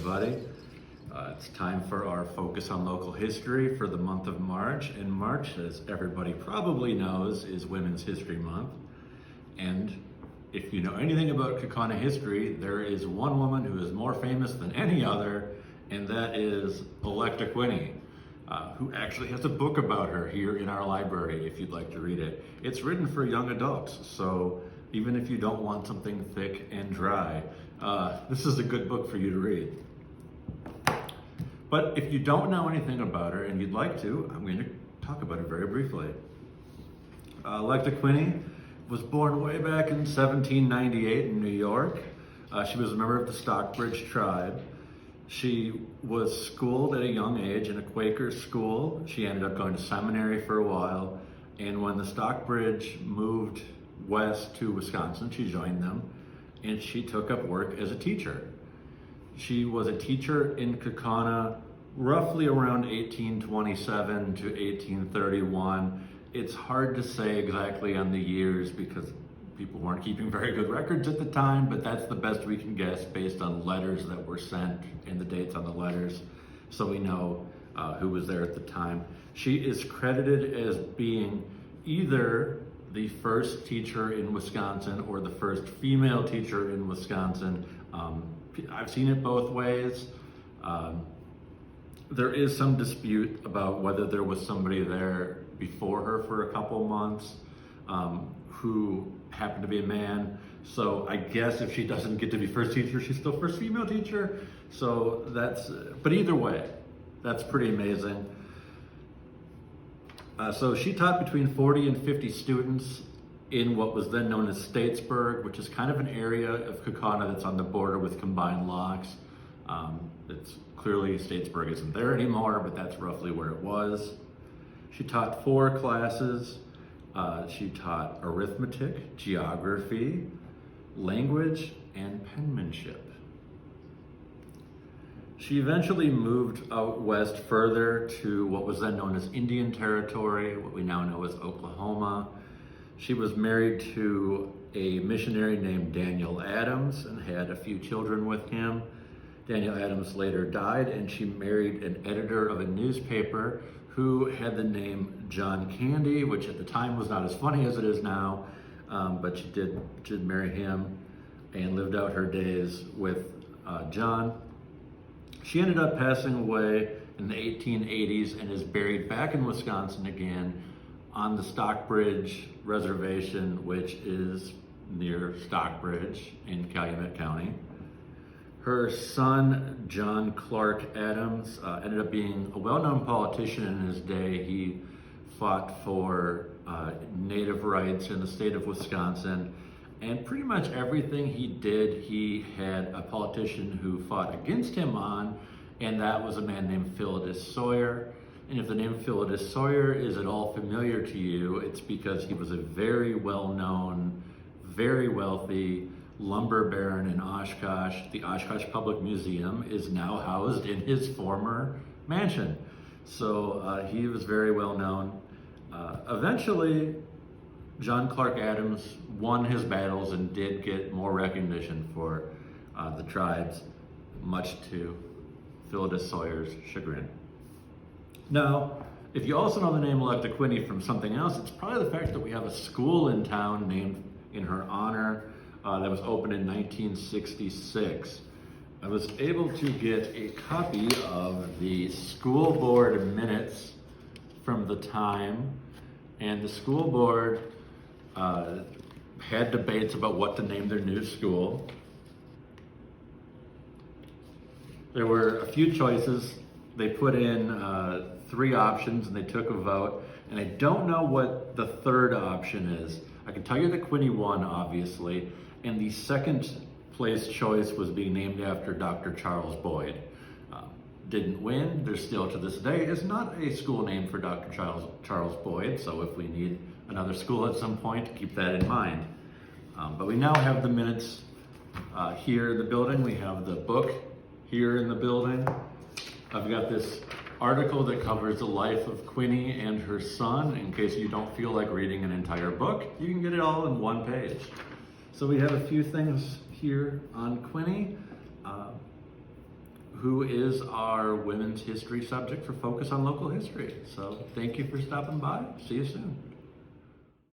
everybody. It's time for our focus on local history for the month of March. And March, as everybody probably knows, is Women's History Month. And if you know anything about Kaukauna history, there is one woman who is more famous than any other, and that is Electa Quinney, who actually has a book about her here in our library if you'd like to read it. It's written for young adults, so even if you don't want something thick and dry, this is a good book for you to read. But if you don't know anything about her and you'd like to, I'm going to talk about it very briefly. Electa Quinney was born way back in 1798 in New York. She was a member of the Stockbridge tribe. She was schooled at a young age in a Quaker school. She ended up going to seminary for a while. And when the Stockbridge moved west to Wisconsin, she joined them and she took up work as a teacher. She was a teacher in Kaukauna roughly around 1827 to 1831. It's hard to say exactly on the years because people weren't keeping very good records at the time, but that's the best we can guess based on letters that were sent and the dates on the letters, so we know who was there at the time. She is credited as being either the first teacher in Wisconsin or the first female teacher in Wisconsin. I've seen it both ways. There is some dispute about whether there was somebody there before her for a couple months who happened to be a man. So I guess if she doesn't get to be first teacher, she's still first female teacher. So that's, but either way, that's pretty amazing. So she taught between 40 and 50 students in what was then known as Statesburg, which is kind of an area of Kaukauna that's on the border with Combined Locks. It's clearly Statesburg isn't there anymore, but that's roughly where it was. She taught 4 classes. She taught arithmetic, geography, language, and penmanship. She eventually moved out west further to what was then known as Indian Territory, what we now know as Oklahoma. She was married to a missionary named Daniel Adams and had a few children with him. Daniel Adams later died, and she married an editor of a newspaper who had the name John Candy, which at the time was not as funny as it is now, but she did marry him and lived out her days with John. She ended up passing away in the 1880s and is buried back in Wisconsin again on the Stockbridge Reservation, which is near Stockbridge in Calumet County. Her son, John Clark Adams, ended up being a well-known politician in his day. He fought for native rights in the state of Wisconsin, and pretty much everything he did, he had a politician who fought against him on, and that was a man named Philetus Sawyer. And if the name Philetus Sawyer is at all familiar to you, it's because he was a very well-known, very wealthy lumber baron in Oshkosh. The Oshkosh Public Museum is now housed in his former mansion. So he was very well known. Eventually, John Clark Adams won his battles and did get more recognition for the tribes, much to Philetus Sawyer's chagrin. Now, if you also know the name Electa Quinney from something else, it's probably the fact that we have a school in town named in her honor that was opened in 1966. I was able to get a copy of the school board minutes from the time, and the school board had debates about what to name their new school. There were a few choices. They put in 3 options and they took a vote, and I don't know what the third option is. I can tell you that Quinney won, obviously, and the second place choice was being named after Dr. Charles Boyd. Didn't win. There still to this day is not a school named for Dr. Charles Boyd, so if we need another school at some point, keep that in mind. But we now have the minutes here in the building. We have the book here in the building. I've got this article that covers the life of Quinney and her son. In case you don't feel like reading an entire book, you can get it all in one page. So we have a few things here on Quinney. who is our women's history subject for Focus on Local History. So thank you for stopping by. See you soon.